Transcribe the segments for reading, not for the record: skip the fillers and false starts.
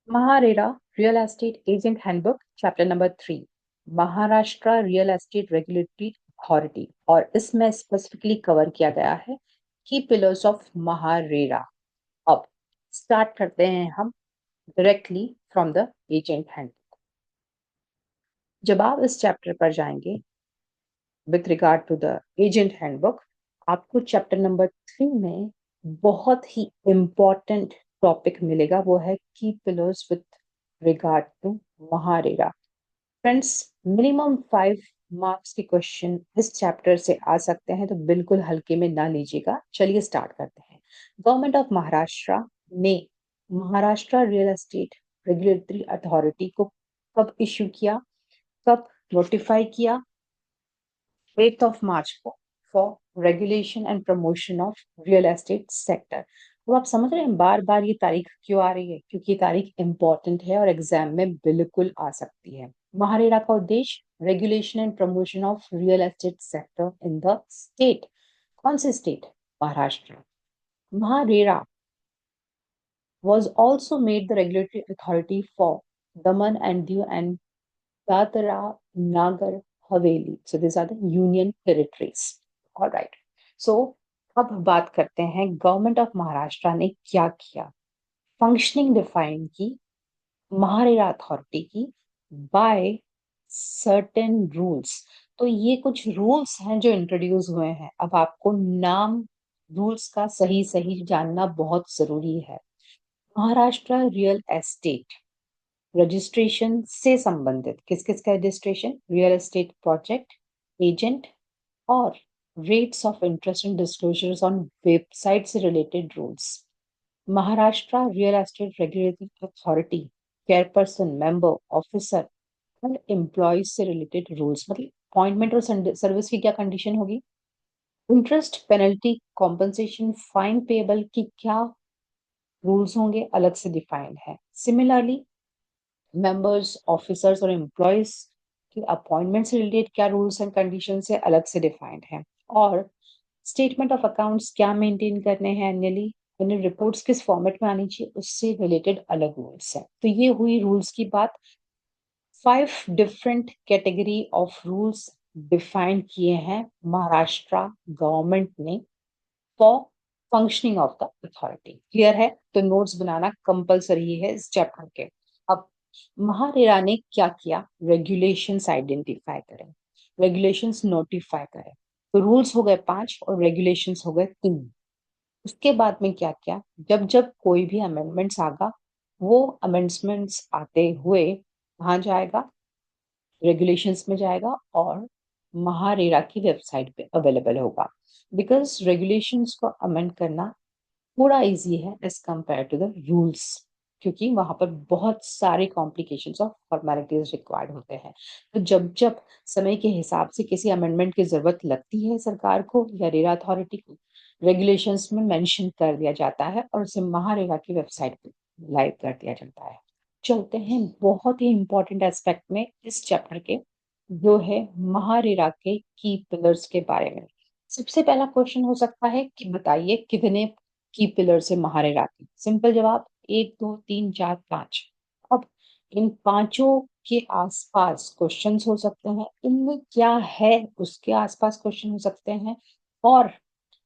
MahaRERA real estate agent handbook chapter number 3 Maharashtra real estate regulatory authority. और इसमें specifically cover किया गया है की पिलर्स ऑफ महारेरा। अब स्टार्ट करते हैं हम directly from the agent handbook. जब आप इस चैप्टर पर जाएंगे with regard to the agent handbook, आपको चैप्टर नंबर 3 में बहुत ही इंपॉर्टेंट टॉपिक मिलेगा, वो है की pillars with regard to MahaRERA. Friends, minimum 5 marks के क्वेश्चन इस चैप्टर से आ सकते हैं, तो बिल्कुल हल्के में ना लीजिएगा। चलिए स्टार्ट करते हैं। गवर्नमेंट ऑफ महाराष्ट्र ने Maharashtra real estate regulatory authority को कब इश्यू किया, कब नोटिफाई किया? 8th of March for regulation and promotion of real estate sector। तो आप समझ रहे हैं बार बार ये तारीख क्यों आ रही है? क्योंकि ये तारीख इंपॉर्टेंट है और एग्जाम में बिल्कुल आ सकती है। महारेरा का उद्देश्य regulation and promotion of real estate sector in the state. कौन से state? Maharashtra. MahaRERA was also made the regulatory authority for Daman and Diu and Dadra Nagar Haveli। So these are the union territories। All right। So अब बात करते हैं government of Maharashtra ने क्या किया। Functioning define की महारेरा अथॉरिटी की बाय सर्टेन रूल्स। तो ये कुछ रूल्स हैं जो इंट्रोड्यूस हुए हैं। अब आपको नाम रूल्स का सही सही जानना बहुत जरूरी है। महाराष्ट्र रियल एस्टेट रजिस्ट्रेशन से संबंधित किस किस का registration? Real estate project, agent और rates of interest and disclosures on website से related rules. Maharashtra real estate regulatory authority chairperson, member, officer और एम्प्लॉयज से रिलेटेड रूल्स। मतलब अपॉइंटमेंट और सर्विस की क्या कंडीशन होगी, interest, penalty, compensation, fine payable की क्या रूल्स होंगे, अलग से डिफाइंड है। सिमिलरली मेंबर्स, ऑफिसर्स और एम्प्लॉयज की अपॉइंटमेंट से रिलेटेड क्या रूल्स एंड कंडीशन है, अलग से डिफाइंड है। और स्टेटमेंट ऑफ अकाउंट्स क्या मेंटेन करने हैं एनुअली, उन्हें रिपोर्ट्स किस फॉर्मेट में आनी चाहिए, उससे रिलेटेड अलग रूल्स है। तो ये हुई रूल्स की बात। 5 different category of rules define किए हैं महाराष्ट्र गवर्नमेंट ने for functioning of the authority. Clear है? तो नोट्स बनाना कंपलसरी है इस चैप्टर के। अब महारेरा ने क्या किया? रेगुलेशंस आइडेंटिफाई करें, रेगुलेशंस नोटिफाई करें। तो रूल्स हो गए 5 और रेगुलेशंस हो गए 3। उसके बाद में क्या किया? जब जब कोई भी अमेंडमेंट्स आगा, वो अमेंडमेंट्स आते हुए कहाँ जाएगा? रेगुलेशंस में जाएगा और महारेरा की वेबसाइट पे अवेलेबल होगा। बिकॉज रेगुलेशंस को अमेंड करना थोड़ा इजी है as compared to the rules, क्योंकि वहां पर बहुत सारे कॉम्प्लिकेशंस और फॉर्मेलिटीज रिक्वायर्ड होते हैं। तो जब जब समय के हिसाब से किसी अमेंडमेंट की जरूरत लगती है सरकार को या रेरा अथॉरिटी को, रेगुलेशंस में मेंशन कर दिया जाता है और उसे महारेरा की वेबसाइट पे लाइव कर दिया जाता है। चलते हैं बहुत ही इंपॉर्टेंट एस्पेक्ट में इस चैप्टर के, जो है महारेरा के की पिलर्स के बारे में। सबसे पहला क्वेश्चन हो सकता है कि बताइए कितने की पिलर से महारेरा की? सिंपल जवाब 1 2 3 4 5। अब इन पांचों के आसपास क्वेश्चंस हो सकते हैं, इनमें क्या है उसके आसपास क्वेश्चन हो सकते हैं, और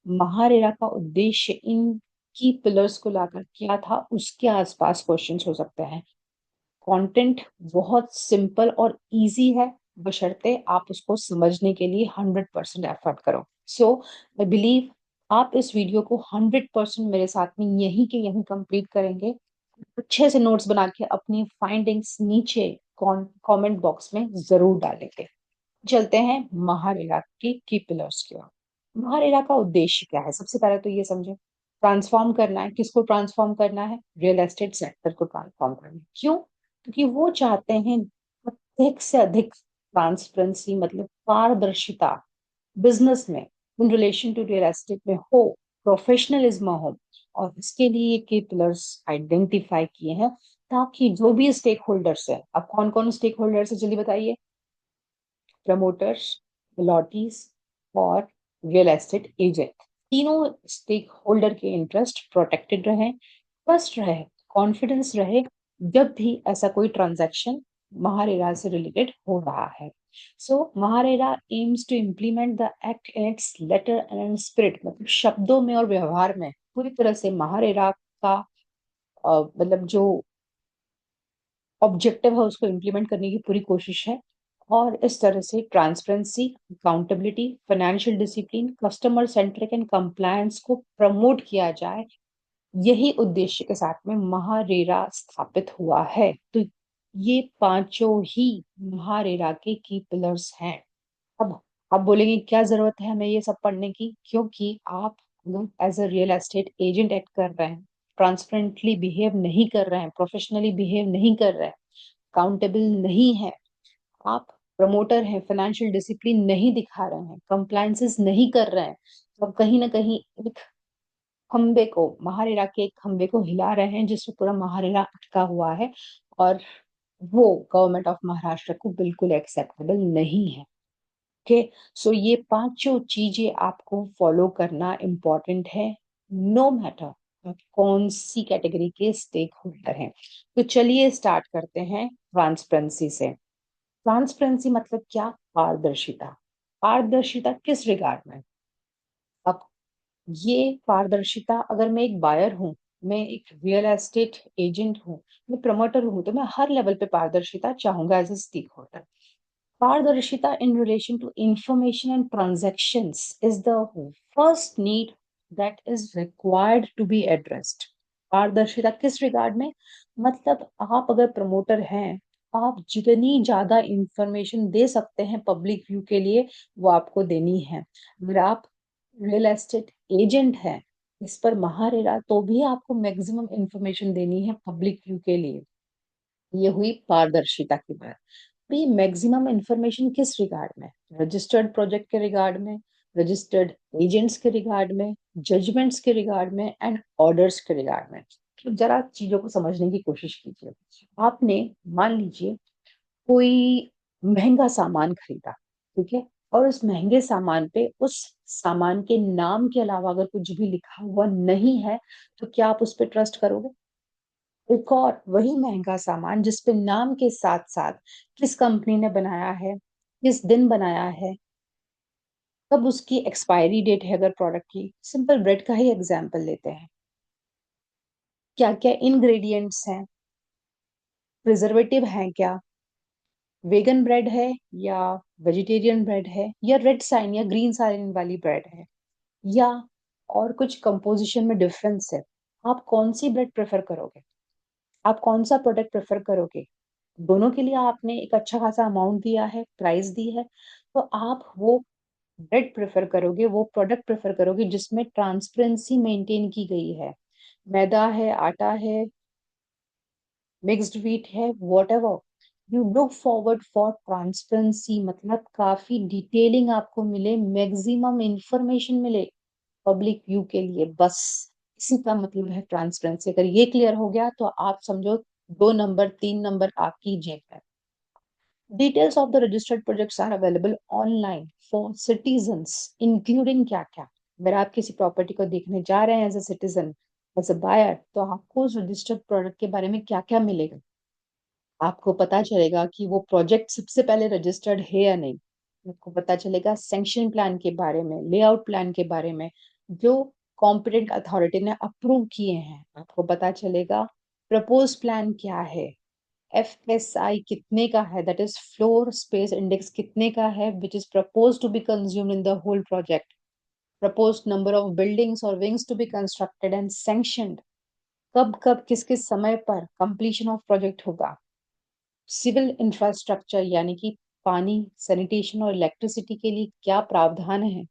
महारेरा का उद्देश्य इन की पिलर्स को लाकर क्या था उसके आसपास क्वेश्चंस हो सकते हैं। कंटेंट बहुत सिंपल और इजी है, बशर्ते आप उसको समझने के लिए 100% एफर्ट करो। सो आई बिलीव आप इस वीडियो को 100% मेरे साथ में यहीं के यहीं कंप्लीट करेंगे। अच्छे से नोट्स बना के अपनी फाइंडिंग्स नीचे कमेंट बॉक्स में जरूर डालेंगे। चलते हैं महारेरा की पिलर्स की ओर। महारेरा का उद्देश्य क्या है? सबसे पहले तो ये समझे, ट्रांसफॉर्म करना है। किसको ट्रांसफॉर्म करना है? रियल एस्टेट सेक्टर को ट्रांसफॉर्म करना है। क्यों? क्योंकि वो चाहते हैं अधिक से अधिक ट्रांसपेरेंसी, मतलब पारदर्शिता बिजनेस में, in relation to real estate में हो, प्रोफेशनलिज्म हो। और इसके लिए के पिलर्स आइडेंटिफाई किए हैं, ताकि जो भी स्टेक होल्डर्स है, अब कौन कौन स्टेक होल्डर्स है जल्दी बताइए? प्रमोटर्स, लॉटीज और रियल एस्टेट एजेंट, तीनों स्टेक होल्डर के इंटरेस्ट प्रोटेक्टेड रहे, ट्रस्ट रहे, कॉन्फिडेंस रहे, जब भी ऐसा कोई ट्रांजैक्शन महारेरा से रिलेटेड हो रहा है। So MahaRERA aims to implement the act in its letter and spirit, मतलब शब्दों में और व्यवहार में पूरी तरह से महारेरा का मतलब जो ऑब्जेक्टिव है उसको इम्प्लीमेंट करने की पूरी कोशिश है। और इस तरह से transparency, accountability, financial discipline, customer centric and compliance को प्रमोट किया जाए, यही उद्देश्य के साथ में महारेरा स्थापित हुआ है। तो ये पांचों ही महारेरा के की पिलर्स हैं। अब आप बोलेंगे क्या जरूरत है हमें ये सब पढ़ने की, क्योंकि आप as a real estate agent act कर रहे हैं, ट्रांसपेरेंटली बिहेव नहीं कर रहे हैं, प्रोफेशनली बिहेव नहीं कर रहे हैं, अकाउंटेबल नहीं है, आप प्रमोटर हैं, फाइनेंशियल डिसिप्लिन नहीं दिखा रहे हैं, कंप्लायंसेस नहीं कर रहे हैं, तो आप कहीं ना कहीं एक खंबे को, महारेरा के एक खंबे को हिला रहे हैं जिसमें पूरा महारेरा अटका हुआ है। और वो गवर्नमेंट ऑफ महाराष्ट्र को बिल्कुल एक्सेप्टेबल नहीं है। ओके, सो ये पांचों चीजें आपको फॉलो करना इम्पोर्टेंट है, नो मैटर आप कौन सी कैटेगरी के स्टेक होल्डर हैं। तो चलिए स्टार्ट करते हैं ट्रांसपेरेंसी से। ट्रांसपेरेंसी मतलब क्या? पारदर्शिता। पारदर्शिता किस रिगार्ड में? अब ये पारदर्शिता, अगर मैं एक बायर हूँ, मैं एक रियल एस्टेट एजेंट हूँ, मैं प्रमोटर हूँ, तो मैं हर लेवल पे पारदर्शिता चाहूंगा एज ए स्टेक होल्डर। पारदर्शिता in relation to information and transactions is the first need that is required to be addressed. पारदर्शिता किस रिगार्ड में? मतलब आप अगर प्रमोटर हैं, आप जितनी ज्यादा इंफॉर्मेशन दे सकते हैं पब्लिक व्यू के लिए, वो आपको देनी है। अगर आप रियल एस्टेट एजेंट हैं, इस पर महारेरा, तो भी आपको मैक्सिमम इंफॉर्मेशन देनी है पब्लिक व्यू के लिए। ये हुई पारदर्शिता की बात। भी मैक्सिमम इंफॉर्मेशन किस रिगार्ड में? रजिस्टर्ड प्रोजेक्ट के रिगार्ड में, रजिस्टर्ड एजेंट्स के रिगार्ड में, जजमेंट्स के रिगार्ड में एंड ऑर्डर्स के रिगार्ड में। तो जरा चीजों को समझने की कोशिश कीजिए। आपने मान लीजिए कोई महंगा सामान खरीदा, ठीक है, और उस महंगे सामान पे उस सामान के नाम के अलावा अगर कुछ भी लिखा हुआ नहीं है, तो क्या आप उस पर ट्रस्ट करोगे? एक और वही महंगा सामान जिस पे नाम के साथ साथ किस कंपनी ने बनाया है, किस दिन बनाया है, कब उसकी एक्सपायरी डेट है, अगर प्रोडक्ट की, सिंपल ब्रेड का ही एग्जांपल लेते हैं, क्या क्या इंग्रेडिएंट्स हैं, प्रिजर्वेटिव हैं क्या, वेगन ब्रेड है या वेजिटेरियन ब्रेड है, या रेड साइन या ग्रीन साइन वाली ब्रेड है, या और कुछ कंपोजिशन में डिफरेंस है, आप कौन सी ब्रेड प्रेफर करोगे? आप कौन सा प्रोडक्ट प्रेफर करोगे? दोनों के लिए आपने एक अच्छा खासा अमाउंट दिया है, प्राइस दी है, तो आप वो ब्रेड प्रेफर करोगे, वो प्रोडक्ट प्रेफर करोगे जिसमें ट्रांसपेरेंसी मेंटेन की गई है। मैदा है, आटा है, मिक्स्ड व्हीट है, whatever, you look forward for transparency, मतलब काफी डिटेलिंग आपको मिले, मैक्सिमम इंफॉर्मेशन मिले पब्लिक व्यू के लिए, बस इसी का मतलब है ट्रांसपेरेंसी। अगर ये क्लियर हो गया तो आप समझो 2 नंबर 3 नंबर आपकी जेब है। Details of the registered projects are available online for citizens, including क्या क्या। अगर आप किसी प्रॉपर्टी को देखने जा रहे हैं as a citizen, as a buyer, तो आपको उस रजिस्टर्ड प्रोडक्ट के बारे में क्या क्या मिलेगा। आपको पता चलेगा कि वो प्रोजेक्ट सबसे पहले रजिस्टर्ड है या नहीं। आपको पता चलेगा सैंक्शन प्लान के बारे में, लेआउट प्लान के बारे में, जो कॉम्पिटेंट अथॉरिटी ने अप्रूव किए हैं। आपको पता चलेगा प्रपोज प्लान क्या है, FSI कितने का है, that is floor space index कितने का है, which is propose to be consumed in the whole project, propose number of buildings और wings to be constructed and sanctioned, कब कब किस किस समय पर कंप्लीशन ऑफ प्रोजेक्ट होगा, सिविल इंफ्रास्ट्रक्चर यानी कि पानी, सैनिटेशन और इलेक्ट्रिसिटी के लिए क्या प्रावधान है।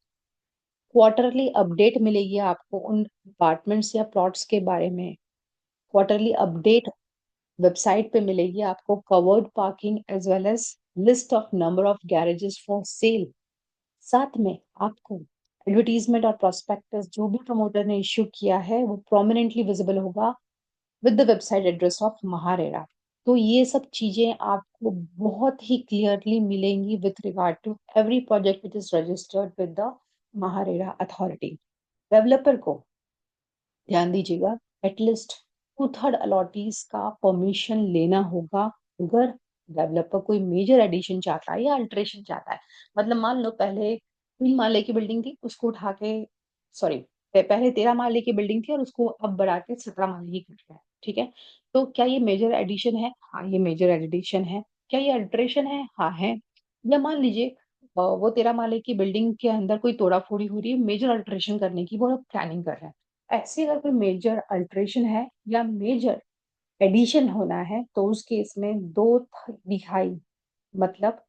क्वार्टरली अपडेट मिलेगी आपको उन अपार्टमेंट्स या प्लॉट्स के बारे में। क्वार्टरली अपडेट वेबसाइट पे मिलेगी आपको, covered parking as well as list of number of garages for sale. साथ में आपको एडवर्टीजमेंट और प्रोस्पेक्टस जो भी प्रमोटर ने इश्यू किया है वो प्रोमिनेंटली विजिबल होगा with the website address of MahaRERA. तो ये सब चीजें आपको बहुत ही क्लियरली मिलेंगी with regard to every project which is registered with the MahaRERA authority. Developer को ध्यान दीजिएगा, एटलीस्ट 2/3 अलॉटीज का परमिशन लेना होगा अगर डेवलपर कोई मेजर एडिशन चाहता है या अल्टरेशन चाहता है। मतलब मान लो पहले 3 माले की बिल्डिंग थी, उसको उठा के सॉरी पहले 13 माले की बिल्डिंग थी और उसको अब बढ़ा के 17 माले की कर दिया है। ठीक है, तो क्या ये मेजर एडिशन है? हाँ, ये मेजर एडिशन है। क्या ये अल्टरेशन है? हाँ है। या मान लीजिए वो 13 माले की बिल्डिंग के अंदर कोई तोड़ा फोड़ी हो रही है, मेजर अल्टरेशन करने की वो लोग प्लानिंग कर रहे हैं। ऐसे अगर कोई मेजर अल्टरेशन है या मेजर एडिशन होना है तो उस केस में 2/3 मतलब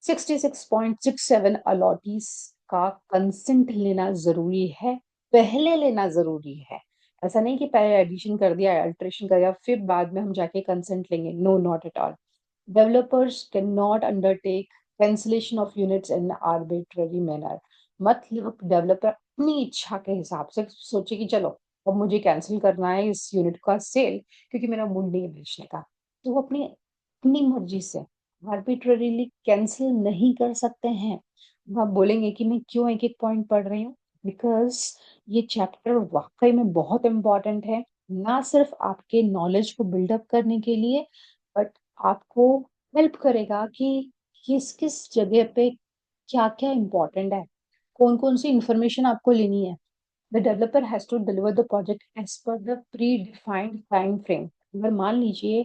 66.67 अलॉटीज का कंसेंट लेना जरूरी है, पहले लेना जरूरी है। ऐसा नहीं कि पहले एडिशन कर दिया, अल्टरेशन कर दिया, फिर बाद में हम जाके कंसेंट लेंगे। No, not at all. Developers cannot undertake cancellation of units in arbitrary manner. मतलब डेवलपर अपनी इच्छा के हिसाब से सोचे कि चलो अब मुझे कैंसिल करना है इस यूनिट का सेल क्योंकि मेरा मूड नहीं है बेचने का, तो वो अपनी अपनी मर्जी से आर्बिट्ररीली कैंसिल नहीं कर सकते हैं। अब आप बोलेंगे कि मैं क्यों एक एक पॉइंट पढ़ रही हूँ? बिकॉज ये चैप्टर वाकई में बहुत इम्पोर्टेंट है, ना सिर्फ आपके नॉलेज को बिल्डअप करने के लिए बट आपको हेल्प करेगा कि किस किस जगह पे क्या क्या इम्पोर्टेंट है, कौन कौन सी इंफॉर्मेशन आपको लेनी है। The developer has to deliver the project as per the predefined time frame. अगर मान लीजिए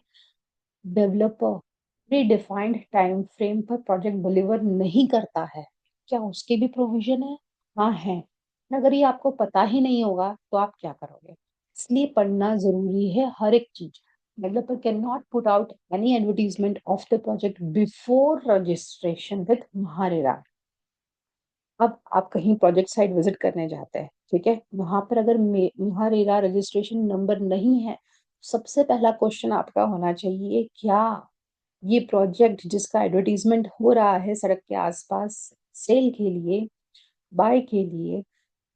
developer predefined time frame पर प्रोजेक्ट डिलीवर नहीं करता है, क्या उसके भी प्रोविजन है? हाँ है। अगर ये आपको पता ही नहीं होगा तो आप क्या करोगे? इसलिए पढ़ना जरूरी है हर एक चीज। Developer can not put out any advertisement of the project before registration with MahaRERA. अब आप कहीं प्रोजेक्ट साइट विजिट करने जाते हैं, ठीक है, वहां पर अगर महारेरा रजिस्ट्रेशन नंबर नहीं है, सबसे पहला क्वेश्चन आपका होना चाहिए क्या ये प्रोजेक्ट जिसका एडवर्टीजमेंट हो रहा है सड़क के आसपास सेल के लिए, बाय के लिए,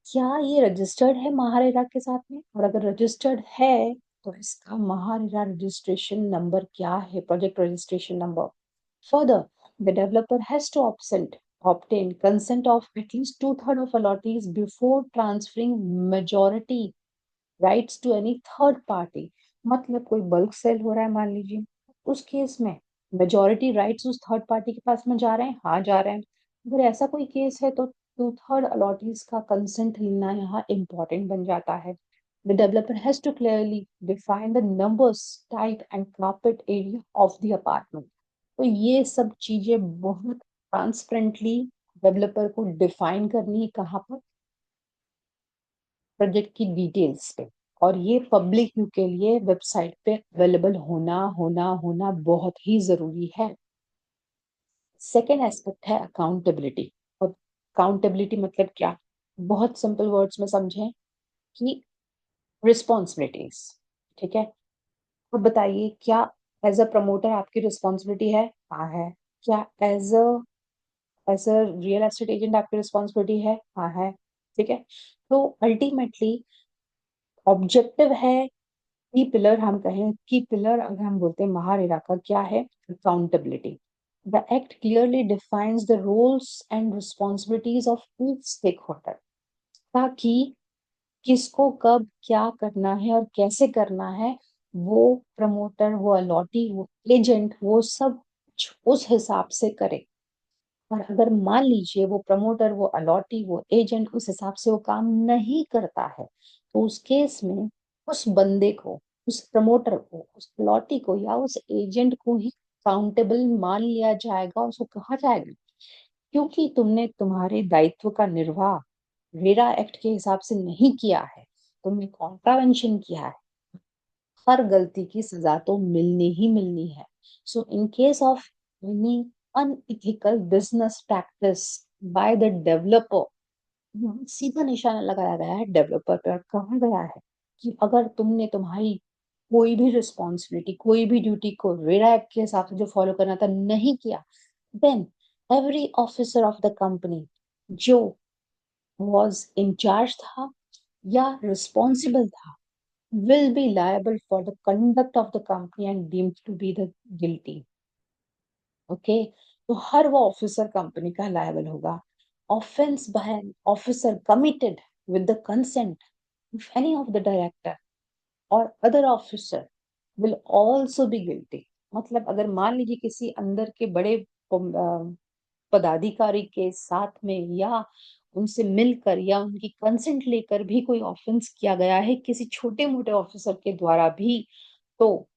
क्या ये रजिस्टर्ड है महारेरा के साथ में? और अगर रजिस्टर्ड है तो इसका महारेरा रजिस्ट्रेशन नंबर क्या है, project registration number. Further, the developer has to obtain consent of at least 2/3 of allottees before transferring majority rights to any third party. मतलब कोई बल्क सेल हो रहा है मान लीजिए, उस केस में मेजोरिटी राइट्स उस थर्ड पार्टी के पास में जा रहे हैं, हाँ जा रहे हैं। अगर ऐसा कोई केस है तो 2/3 अलॉटीज का कंसेंट लेना यहाँ इम्पोर्टेंट बन जाता है। The developer has to clearly define the numbers, type and carpet area of the apartment. तो ये सब चीजें बहुत ट्रांसपेरेंटली डेवलपर को डिफाइन करनी है कहाँ पर? प्रोजेक्ट की डिटेल्स पे। और ये पब्लिक व्यू के लिए वेबसाइट पे अवेलेबल होना होना होना बहुत ही जरूरी है। सेकेंड एस्पेक्ट है अकाउंटेबिलिटी। और अकाउंटेबिलिटी मतलब क्या? बहुत सिंपल वर्ड्स में समझें कि रिस्पॉन्सिबिलिटीज। ठीक है, तो बताइए क्या एज अ प्रमोटर आपकी रिस्पॉन्सिबिलिटी है? हाँ है। क्या as a real estate agent आपकी रिस्पॉन्सिबिलिटी है? हाँ है। ठीक है, तो अल्टीमेटली ऑब्जेक्टिव है की पिलर, हम कहें की पिलर अगर हम बोलते हैं महारेरा का क्या है? Accountability. The act clearly defines the roles and responsibilities of each stakeholder, ताकि किसको कब क्या करना है और कैसे करना है, वो प्रमोटर, वो अलॉटी, वो एजेंट, वो सब कुछ उस हिसाब से करे। और अगर मान लीजिए वो प्रमोटर, वो अलॉटी, वो एजेंट उस हिसाब से वो काम नहीं करता है, तो उस केस में उस बंदे को, उस प्रमोटर को, उस अलॉटी को या उस एजेंट को ही काउंटेबल मान लिया जाएगा, उसको कहा जाएगा क्योंकि तुमने तुम्हारे दायित्व का निर्वाह रेरा एक्ट के हिसाब से नहीं किया है, तुमने कॉन्ट्रावेंशन किया है, हर गलती की सजा तो मिलनी ही मिलनी है। So in case of any unethical business practice by the developer, सीधा निशाना लगाया गया है डेवलपर पर और कहा गया है कि अगर तुमने तुम्हारी कोई भी रिस्पॉन्सिबिलिटी, कोई भी ड्यूटी को रेरा एक्ट के हिसाब से जो फॉलो करना था नहीं किया, then every officer of the company जो वॉज इंचार्ज था या रिस्पॉन्सिबल था will be liable for the conduct of the company and deemed to be the guilty. Okay, तो हर वो ऑफिसर कंपनी का लायबल होगा। Offence by an officer committed with the consent of any of the director और other officer will also be guilty. मतलब अगर मान लीजिए किसी अंदर के बड़े पदाधिकारी के साथ में या उनसे मिलकर या उनकी कंसेंट लेकर भी कोई ऑफेंस किया गया है किसी छोटे मोटे ऑफिसर के द्वारा भी, तो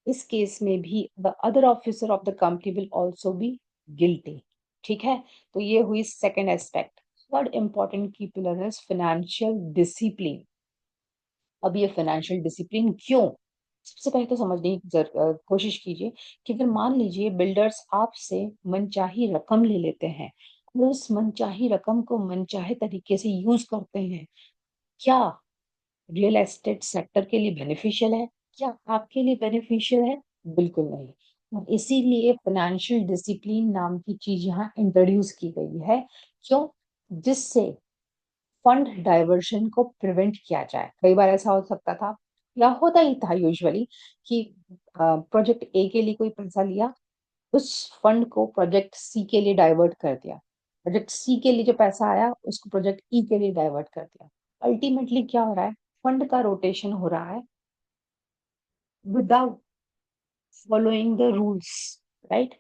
इस केस में भी the other officer of the company will also be guilty. ठीक है, तो ये हुई सेकेंड एस्पेक्ट। थर्ड इंपॉर्टेंट की पिलर है फाइनेंशियल डिसिप्लिन। अब ये फाइनेंशियल डिसिप्लिन क्यों, सबसे पहले तो समझने की कोशिश कीजिए कि अगर मान लीजिए बिल्डर्स आपसे मनचाही रकम ले लेते हैं और उस मनचाही रकम को मनचाहे तरीके से यूज करते हैं, क्या रियल एस्टेट सेक्टर के लिए बेनिफिशियल है? क्या आपके लिए बेनिफिशियल है? बिल्कुल नहीं। और इसीलिए फाइनेंशियल डिसिप्लिन नाम की चीज यहाँ इंट्रोड्यूस की गई है। क्यों? जिससे फंड डाइवर्शन को प्रिवेंट किया जाए। कई बार ऐसा हो सकता था या होता ही था यूजुअली कि प्रोजेक्ट ए के लिए कोई पैसा लिया, उस फंड को प्रोजेक्ट सी के लिए डाइवर्ट कर दिया, प्रोजेक्ट सी के लिए जो पैसा आया उसको प्रोजेक्ट ई के लिए डाइवर्ट कर दिया। अल्टीमेटली क्या हो रहा है, फंड का रोटेशन हो रहा है without following the rules, right?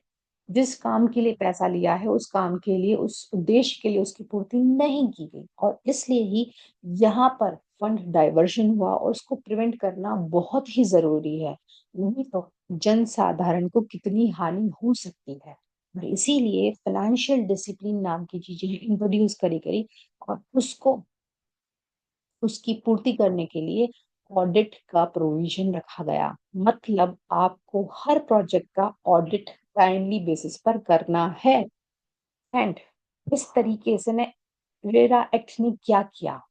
जिस काम के लिए पैसा लिया है उस काम के लिए, उस उद्देश्य के लिए उसकी पूर्ति नहीं की गई, और इसलिए ही यहाँ पर फंड डाइवर्जन हुआ और उसको प्रिवेंट करना बहुत ही जरूरी है। नहीं तो जन साधारण को कितनी हानि हो सकती है। और इसीलिए फाइनेंशियल डिसिप्लिन नाम की चीजें इंट्रोड्यूस करी गई और उसको उसकी पूर्ति करने के लिए ऑडिट का प्रोविजन रखा गया। मतलब आपको हर प्रोजेक्ट का ऑडिट टाइमली बेसिस पर करना है। एंड इस तरीके से ने रेरा एक्ट ने क्या किया,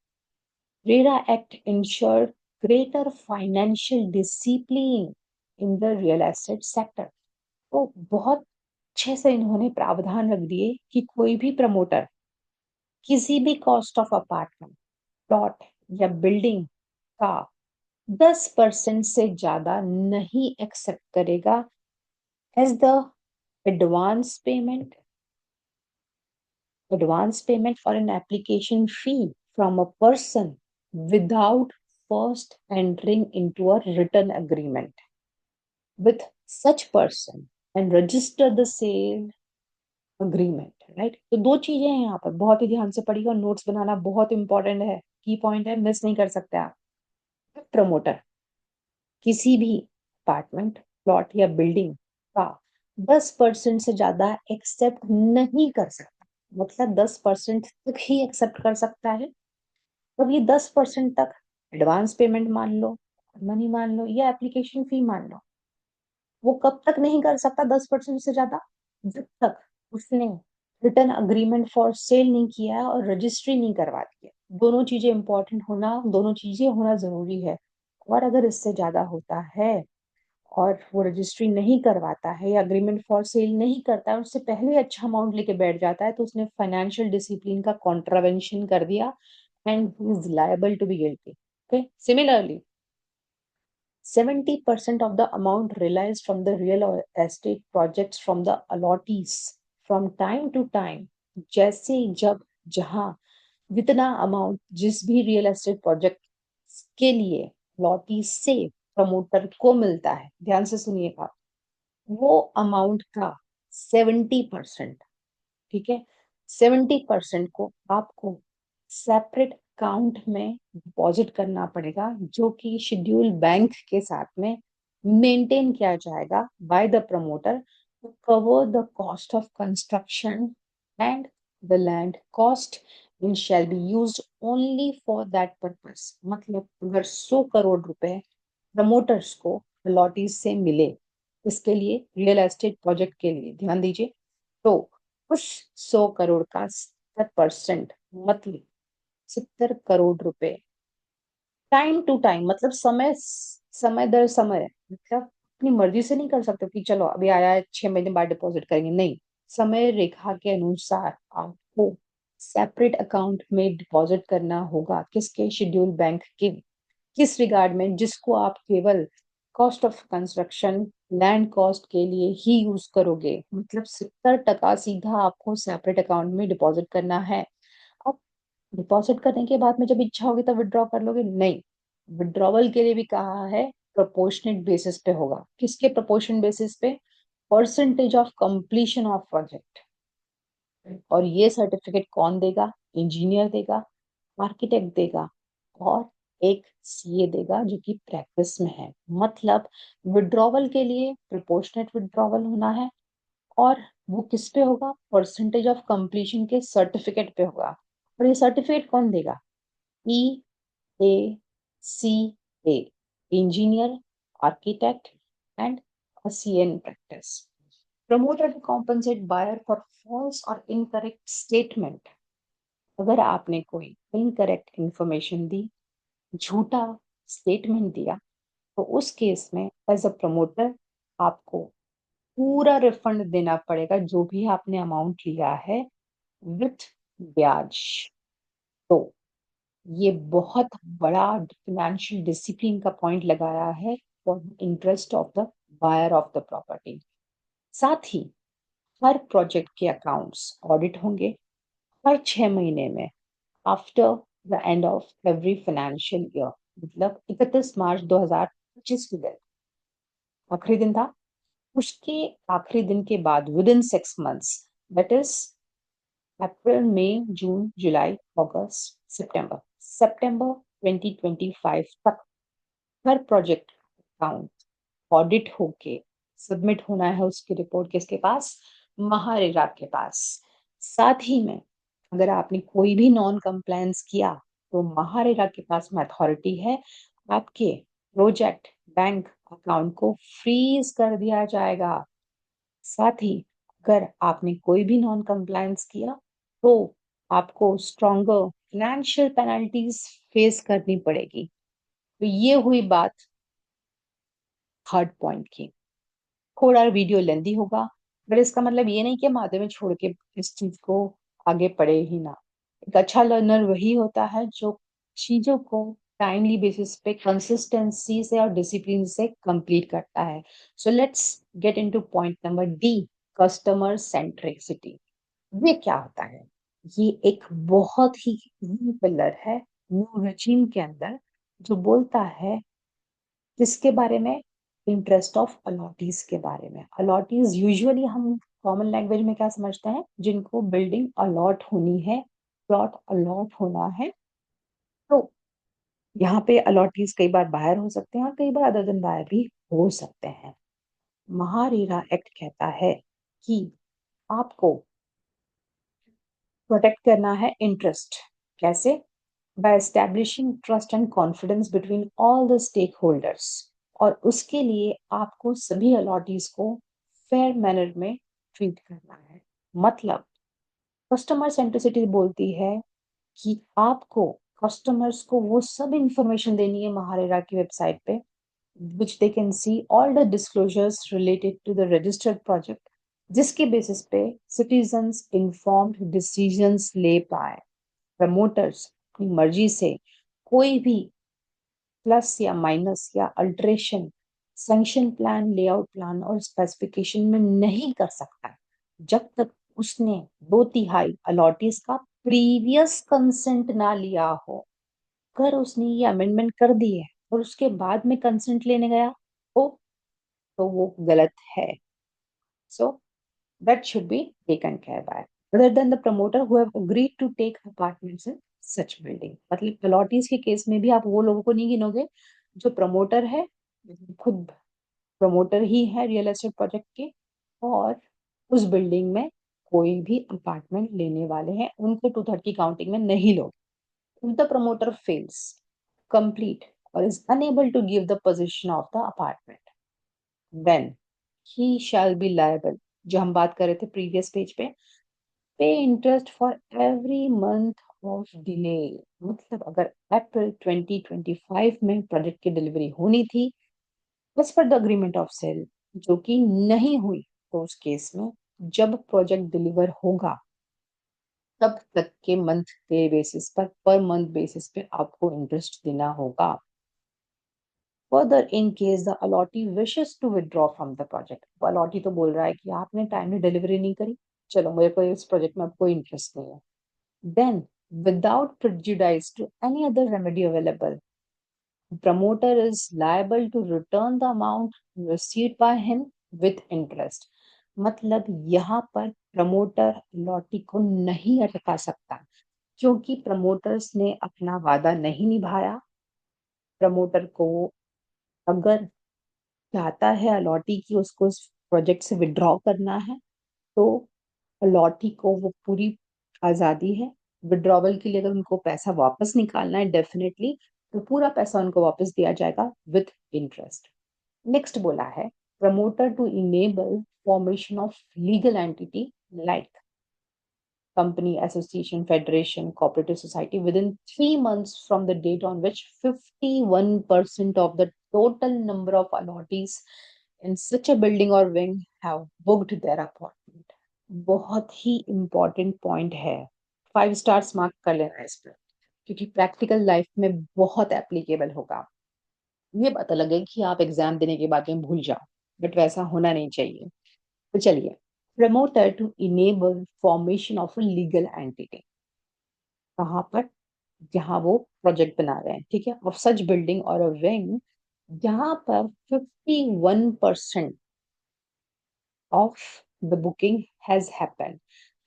RERA act insured greater financial discipline in the real estate sector. तो बहुत अच्छे से इन्होंने प्रावधान रख दिए कि कोई भी प्रमोटर किसी भी कॉस्ट ऑफ अपार्टमेंट, प्लॉट या बिल्डिंग का 10% से ज्यादा नहीं एक्सेप्ट करेगा as the advance payment for an application fee from a person without first entering into a written agreement with such person and register the sale agreement, right? तो दो चीजें हैं यहाँ पर, बहुत ही ध्यान से पढ़िए और नोट्स बनाना बहुत इंपॉर्टेंट है, की पॉइंट है, मिस नहीं कर सकते आप। प्रमोटर किसी भी अपार्टमेंट, प्लॉट या बिल्डिंग का 10% से ज्यादा एक्सेप्ट नहीं कर सकता। मतलब 10% तक ही एक्सेप्ट कर सकता है। अब ये 10% तक एडवांस पेमेंट मान लो, मनी मान लो या एप्लीकेशन फी मान लो, वो कब तक नहीं कर सकता 10% से ज्यादा? जब तक उसने रिटर्न अग्रीमेंट फॉर सेल नहीं किया है और रजिस्ट्री नहीं करवा दी है। दोनों चीजें इंपॉर्टेंट होना, दोनों चीजें होना जरूरी है। और अगर इससे ज्यादा होता है और वो रजिस्ट्री नहीं करवाता है या अग्रीमेंट फॉर सेल नहीं करता है, उससे पहले अच्छा अमाउंट लेके बैठ जाता है, तो उसने फाइनेंशियल डिसिप्लिन का कॉन्ट्रावेंशन कर दिया and he is liable to be guilty. Okay, similarly 70% of the amount realized from the real estate projects from the allottees from time to time, जैसे जब जहां जितना अमाउंट जिस भी रियल एस्टेट प्रोजेक्ट के लिए लॉटी से प्रमोटर को मिलता है, ध्यान से सुनिएगा, वो अमाउंट का 70%, ठीक है, 70% को आपको सेपरेट अकाउंट में डिपॉजिट करना पड़ेगा, जो कि शेड्यूल बैंक के साथ में मेंटेन किया जाएगा by the promoter to cover the cost of construction and the land cost and shall be used only for that purpose. मतलब अगर 100 करोड़ रुपए प्रमोटर्स को अलॉटीज से मिले इसके लिए, रियल एस्टेट प्रोजेक्ट के लिए, ध्यान दीजिए, तो उस 100 करोड़ का 70%, मतलब 70 करोड़ रुपए टाइम टू टाइम, मतलब समय समय दर समय, मतलब अपनी मर्जी से नहीं कर सकते कि चलो अभी आया है 6 महीने बाद डिपॉजिट करेंगे, नहीं। समय रेखा के अनुसार आपको सेपरेट अकाउंट में डिपॉजिट करना होगा। किसके? शेड्यूल बैंक के। किस रिगार्ड में? जिसको आप केवल cost of construction, land cost के लिए ही यूज करोगे। मतलब 70% सीधा आपको सेपरेट अकाउंट में डिपॉजिट करना है। अब डिपॉजिट करने के बाद में जब इच्छा होगी तब विड्रॉ कर लोगे? नहीं, विड्रॉवल के लिए भी कहा है प्रोपोर्शनेट बेसिस पे होगा। किसके प्रोपोर्शन बेसिस पे? Percentage of completion of project. और ये सर्टिफिकेट कौन देगा? इंजीनियर देगा, आर्किटेक्ट देगा और एक सीए देगा जो कि प्रैक्टिस में है। मतलब विड्रॉवल के लिए प्रोपोर्शनेट विड्रॉवल होना है और वो किस पे होगा? परसेंटेज ऑफ कंप्लीशन के सर्टिफिकेट पे होगा। और ये सर्टिफिकेट कौन देगा? E A C A, engineer, architect and a CA in practice. Promoter to compensate buyer for false or incorrect statement. अगर आपने कोई इनकरेक्ट इंफॉर्मेशन दी, झूठा स्टेटमेंट दिया, तो उस केस में एज अ प्रमोटर आपको पूरा रिफंड देना पड़ेगा, जो भी आपने अमाउंट लिया है विथ ब्याज। तो ये बहुत बड़ा फाइनेंशियल डिसिप्लिन का पॉइंट लगाया है for interest of the buyer of the property. साथ ही हर प्रोजेक्ट के अकाउंट्स ऑडिट होंगे हर 6 महीने में, after the end of every financial year. मतलब 31 मार्च 2025 के दिन आखिरी दिन था। उसके आखिरी दिन के बाद within 6 months, that is April, May, June, July, August, September, September 2025 तक हर प्रोजेक्ट अकाउंट ऑडिट होके सबमिट होना है। उसकी रिपोर्ट किसके पास? महारेरा के पास। साथ ही में अगर आपने कोई भी नॉन कंप्लायंस किया तो महारेरा के पास में अथॉरिटी है, आपके प्रोजेक्ट बैंक अकाउंट को फ्रीज कर दिया जाएगा। साथ ही अगर आपने कोई भी नॉन कंप्लायंस किया तो आपको स्ट्रॉन्गर फाइनेंशियल पेनल्टीज फेस करनी पड़ेगी। तो ये हुई बात थर्ड पॉइंट की। थोड़ा वीडियो लेंदी होगा, पर इसका मतलब ये नहीं कि हम आधे में छोड़ के इस चीज को आगे पढ़े ही ना। एक अच्छा लर्नर वही होता है जो चीजों को टाइमली बेसिस पे कंसिस्टेंसी से और डिसिप्लिन से कंप्लीट करता है। So let's get into point number D, customer centricity. ये क्या होता है? ये एक बहुत ही पिलर है न्यू regime के अंदर, जो बोलता है किसके बारे में? इंटरेस्ट ऑफ अलॉटीज के बारे में। अलॉटीज यूजुअली हम कॉमन लैंग्वेज में क्या समझते हैं? जिनको बिल्डिंग अलॉट होनी है, प्लॉट अलॉट होना है। तो यहाँ पे अलॉटीज कई बार बाहर हो सकते हैं और कई बार अदर देन बाहर भी हो सकते हैं। महारेरा एक्ट कहता है कि आपको प्रोटेक्ट करना है इंटरेस्ट। कैसे? By establishing trust and confidence between all the stakeholders. और उसके लिए आपको सभी अलॉटीज को फेयर मैनर में ट्रीट करना है। मतलब कस्टमर सेंट्रिसिटी बोलती है कि आपको कस्टमर्स को वो सब इंफॉर्मेशन देनी है महारेरा की वेबसाइट पे which they can see all the disclosures related to the registered project, जिसके बेसिस पे citizens informed decisions ले पाए। प्रमोटर्स अपनी मर्जी से कोई भी प्लस या माइनस या alteration sanction plan, layout plan और स्पेसिफिकेशन में नहीं कर सकता जब तक उसने 2/3 अलॉटीज का प्रीवियस कंसेंट ना लिया हो। अगर उसने ये अमेंडमेंट कर दी है और उसके बाद में कंसेंट लेने गया हो तो वो गलत है। So that should be taken care by other than the promoter who have agreed to take apartments in such building. मतलब प्लॉटीज के केस में भी आप वो लोगों को नहीं गिनोगे जो प्रमोटर है, खुद प्रमोटर ही है रियल एस्टेट प्रोजेक्ट के, और उस बिल्डिंग में कोई भी अपार्टमेंट लेने वाले हैं उनको 2/3 की काउंटिंग में नहीं लो। If the promoter fails complete or is unable to give the possession of the apartment, then he shall be liable, जो हम बात कर रहे थे प्रीवियस पेज पे, पे interest for every month of delay. मतलब अगर अप्रैल 2025 में प्रोजेक्ट की डिलीवरी होनी थी बस पर द अग्रीमेंट ऑफ सेल, जो कि नहीं हुई, तो उस केस में जब प्रोजेक्ट डिलीवर होगा तब तक के मंथ के बेसिस पर मंथ बेसिस पे आपको इंटरेस्ट देना होगा। Further in case the allottee wishes to withdraw from the project, allottee तो बोल रहा है कि आपने टाइमली डिलीवरी नहीं करी, चलो मेरे को इस प्रोजेक्ट में अब कोई इंटरेस्ट नहीं है, then without prejudice to any other remedy available, promoter is liable to return the amount received by him with interest. मतलब यहाँ पर प्रमोटर लॉटी को नहीं अटका सकता, क्योंकि प्रमोटर्स ने अपना वादा नहीं निभाया। प्रमोटर को अगर चाहता है अलॉटी की उसको उस प्रोजेक्ट से विड्रॉ करना है, तो अलॉटी को वो पूरी आजादी है। विड्रॉवल के लिए अगर उनको पैसा वापस निकालना है डेफिनेटली, तो पूरा पैसा उनको वापस दिया जाएगा विथ इंटरेस्ट। नेक्स्ट बोला है promoter to enable formation of legal entity like company, association, federation, cooperative society within 3 months from the date on which 51% of the total number of allottees in such a building or wing have booked their appointment. बहुत ही important point है, 5 stars mark कर लेना इस पर, क्योंकि practical life में बहुत applicable होगा। ये पता लगे कि आप एग्जाम देने के बाद में भूल जाओ, बट वैसा होना नहीं चाहिए। तो चलिए, promoter to enable formation of a legal entity, कहाँ पर, जहां वो प्रोजेक्ट बना रहे हैं, ठीक है, ऑफ सच बिल्डिंग और अ विंग जहां पर 51% of the booking has happened.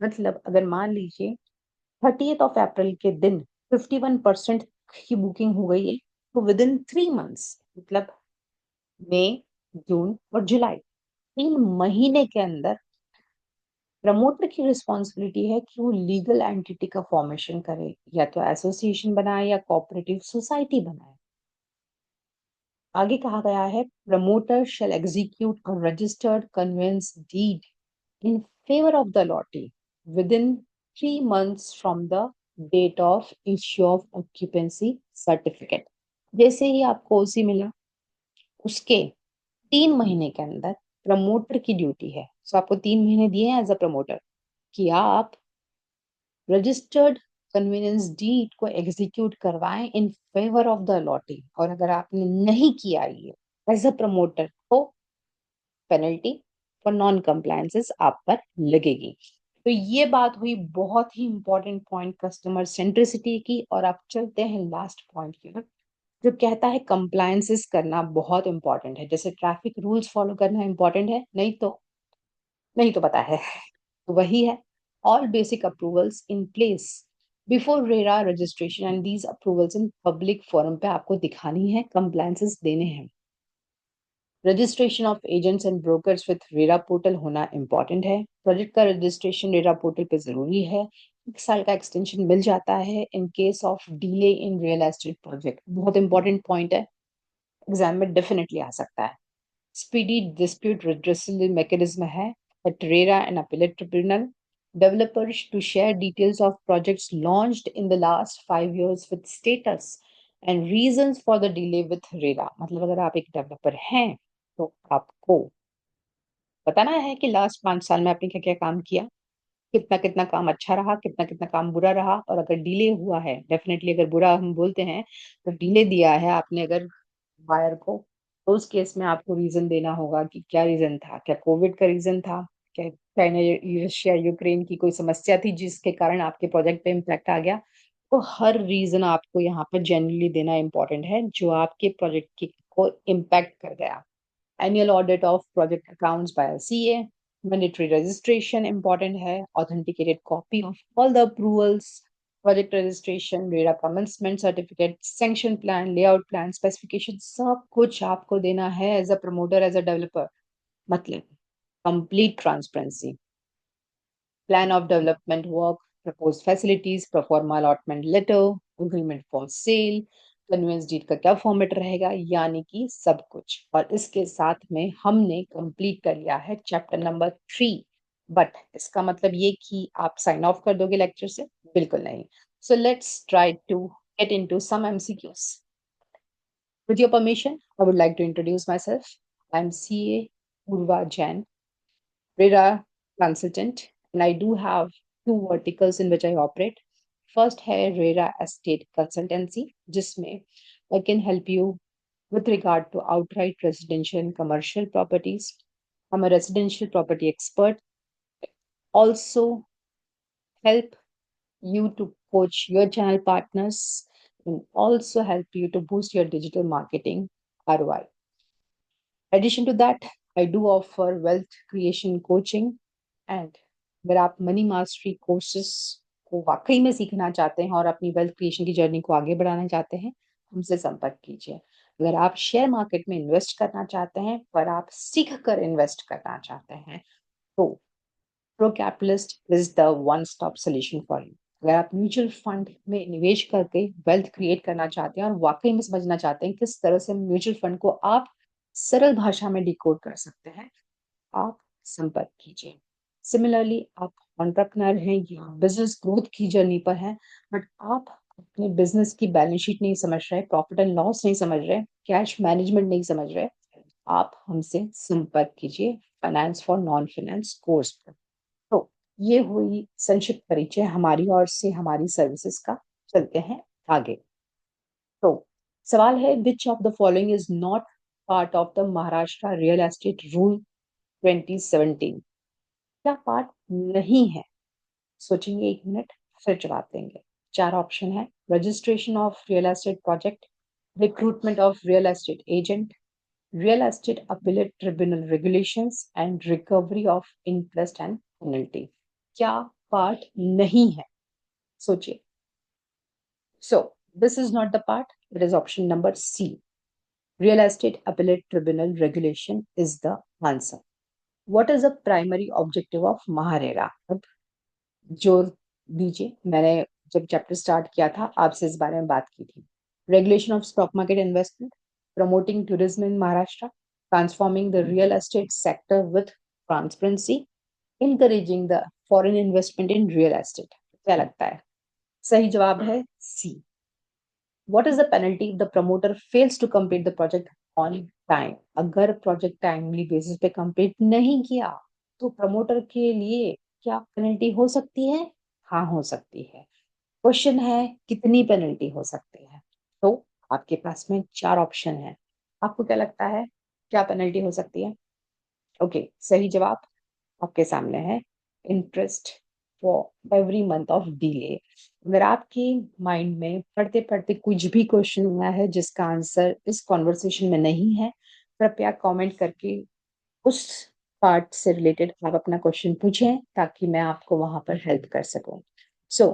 मतलब अगर मान लीजिए 30th of April के दिन 51% की बुकिंग हो गई है, तो विद इन 3 मंथ्स, मतलब मई, जून और जुलाई, 3 महीने के अंदर प्रमोटर की रिस्पॉन्सिबिलिटी है कि वो लीगल एंटिटी का फॉर्मेशन करे, या तो एसोसिएशन बनाए या कोऑपरेटिव सोसाइटी बनाए। आगे कहा गया है promoter shall execute a registered conveyance deed in favour of the allottee within 3 months from the date of issue of occupancy certificate. जैसे ही आपको ओसी मिला, उसके 3 महीने के अंदर प्रमोटर की ड्यूटी है, सो आपको 3 महीने दिए हैं एज अ प्रमोटर, कि आप रजिस्टर्ड कन्वीनियंस डीड को एग्जीक्यूट करवाएं इन फेवर ऑफ द अलॉटी। और अगर आपने नहीं किया ये एज अ प्रमोटर, तो पेनल्टी फॉर नॉन कंप्लायंसेस आप पर लगेगी। तो ये बात हुई बहुत ही इंपॉर्टेंट पॉइंट कस्टमर सेंट्रिसिटी की। और आप चलते हैं लास्ट पॉइंट की ओर, जो कहता है कंप्लायंसेस करना बहुत इंपॉर्टेंट है। जैसे ट्रैफिक रूल्स फॉलो करना इंपॉर्टेंट है, नहीं तो पता है, तो वही है, all basic approvals in place before RERA registration and these approvals in public forum पे आपको दिखानी है, compliances देने हैं। Registration of agents and brokers with RERA portal होना इंपॉर्टेंट है। प्रोजेक्ट का रजिस्ट्रेशन रेरा पोर्टल पे जरूरी है। 1 साल का एक्सटेंशन मिल जाता है इन case of delay in real estate project. बहुत इंपॉर्टेंट पॉइंट है, एग्जाम में डेफिनेटली आ सकता है। Speedy dispute redressal mechanism है at RERA and appellate tribunal. Developers to share details of projects launched in the last 5 years with status and reasons for the delay with RERA. मतलब अगर आप एक developer हैं, तो आपको बताना है कि लास्ट 5 साल में आपने क्या क्या काम किया, कितना कितना काम अच्छा रहा, कितना कितना काम बुरा रहा। और अगर डिले हुआ है, डेफिनेटली अगर बुरा हम बोलते हैं, तो डिले दिया है आपने अगर बायर को, तो उस केस में आपको रीजन देना होगा कि क्या रीजन था, क्या कोविड का रीजन था, क्या चाइना रशिया यूक्रेन की कोई समस्या थी जिसके कारण आपके प्रोजेक्ट पे इम्पैक्ट आ गया। तो हर रीजन आपको यहाँ पर जेन्युइनली देना इंपॉर्टेंट है जो आपके प्रोजेक्ट की को इम्पैक्ट कर गया। Annual audit of project accounts by a CA, mandatory registration important है, authenticated copy of all the approvals, project registration, RERA commencement certificate, sanction plan, layout plan, specification, सब कुछ आपको देना है as a promoter, as a developer। मतलब complete transparency, plan of development work, proposed facilities, pro forma allotment letter, agreement for sale, conveyance deed का क्या format रहेगा, यानी कि सब कुछ। और इसके साथ में हमने कंप्लीट कर लिया है चैप्टर नंबर 3। बट इसका मतलब ये कि आप साइन ऑफ कर दोगे लेक्चर से, बिल्कुल नहीं। So let's try to get into some MCQs. With your permission, I would like to introduce myself. I am CA Purva Jain, RERA consultant, and I do have two verticals in which I operate. First है RERA Estate Consultancy, जिसमें I can help you with regard to outright residential and commercial properties. I'm a residential property expert. Also help you to coach your channel partners can also help you to boost your digital marketing ROI. Addition to that, I do offer wealth creation coaching and अगर आप money mastery courses को वाकई में सीखना चाहते हैं और अपनी वेल्थ क्रिएशन की जर्नी को आगे बढ़ाना चाहते हैं, हमसे संपर्क कीजिए। अगर आप शेयर मार्केट में इन्वेस्ट करना चाहते हैं पर आप सीख कर इन्वेस्ट करना चाहते हैं, तो pro capitalist is the one stop solution for you. अगर आप म्यूचुअल फंड में निवेश करके वेल्थ क्रिएट करना चाहते हैं और वाकई में समझना चाहते हैं किस तरह से म्यूचुअल फंड को आप सरल भाषा में डिकोड कर सकते हैं, आप संपर्क कीजिए। सिमिलरली आप एंटरप्रेन्योर हैं या बिजनेस ग्रोथ की जर्नी पर हैं, बट आप अपने बिजनेस की बैलेंस शीट नहीं समझ रहे, प्रॉफिट एंड लॉस नहीं समझ रहे, कैश मैनेजमेंट नहीं समझ रहे, आप हमसे संपर्क कीजिए finance for non finance course पर। तो ये हुई संक्षिप्त परिचय हमारी ओर से हमारी सर्विसेज का। चलते हैं आगे। तो सवाल है, which of the following is not part of the Maharashtra real estate rule 2017? क्या पार्ट नहीं है? सोचेंगे 1 मिनट, फिर जवाब देंगे। 4 ऑप्शन है, registration of real estate project, recruitment of real estate agent, real estate appellate tribunal regulations and recovery of interest and penalty. क्या part नहीं है? सोचिए। So this is not the part, it is option number C, real estate appellate tribunal regulation is the answer. What is the primary objective of MahaRERA? अब जोर दीजिए, मैंने जब chapter start किया था आपसे इस बारे में बात की थी। Regulation of stock market investment, promoting tourism in Maharashtra, transforming the real estate sector with transparency, encouraging the foreign investment in real estate। क्या लगता है? सही जवाब है सी। What is the penalty if the promoter fails to complete the project on time? अगर project timely basis पे complete नहीं किया तो प्रमोटर के लिए क्या पेनल्टी हो सकती है? हाँ, हो सकती है। क्वेश्चन है कितनी पेनल्टी हो सकती है? तो आपके पास में 4 ऑप्शन है। आपको क्या लगता है क्या पेनल्टी हो सकती है? ओके, सही जवाब आपके सामने है, interest for every month of delay. अगर आपके माइंड में पढ़ते पढ़ते कुछ भी क्वेश्चन हुआ है जिसका आंसर इस कॉन्वर्सेशन में नहीं है, कृपया कमेंट करके उस पार्ट से रिलेटेड आप अपना क्वेश्चन पूछें ताकि मैं आपको वहां पर हेल्प कर सकूं। So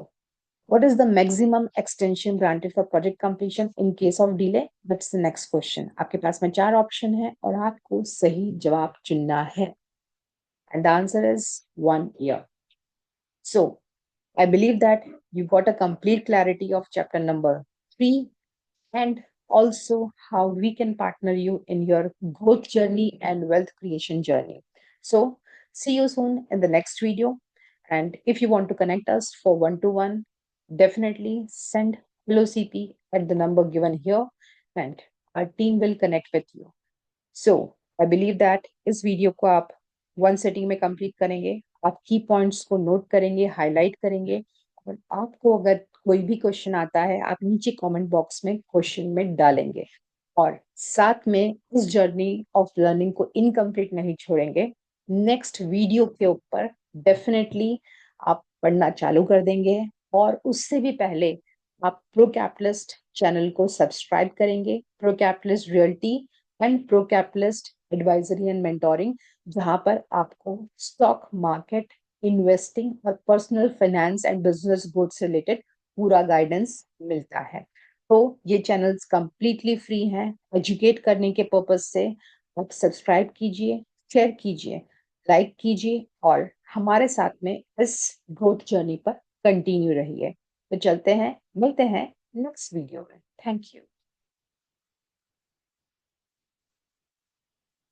what is the maximum extension granted for project completion in case of delay? That's the next question. आपके पास में 4 ऑप्शन है और आपको सही जवाब चुनना है, and the answer is 1 year. So I believe that you got a complete clarity of chapter number 3 and also how we can partner you in your growth journey and wealth creation journey. So see you soon in the next video. And if you want to connect us for one-to-one, definitely send hello CP at the number given here and our team will connect with you. So I believe that इस video को आप 1 setting में complete करेंगे, आप की points को note करेंगे, highlight करेंगे और आपको अगर कोई भी क्वेश्चन आता है आप नीचे कमेंट बॉक्स में क्वेश्चन में डालेंगे और साथ में इस जर्नी ऑफ लर्निंग को इनकम्प्लीट नहीं छोड़ेंगे। नेक्स्ट वीडियो के ऊपर डेफिनेटली आप पढ़ना चालू कर देंगे और उससे भी पहले आप प्रो कैपिटलिस्ट चैनल को सब्सक्राइब करेंगे, pro capitalist realty and pro capitalist advisory and mentoring, जहां पर आपको स्टॉक मार्केट, इन्वेस्टिंग और personal finance and business growth से रिलेटेड पूरा गाइडेंस मिलता है। तो ये चैनल्स कंप्लीटली फ्री हैं, एजुकेट करने के पर्पज से। आप सब्सक्राइब कीजिए, शेयर कीजिए, लाइक कीजिए और हमारे साथ में इस ग्रोथ जर्नी पर कंटिन्यू रहिए। तो चलते हैं, मिलते हैं नेक्स्ट वीडियो में। Thank you.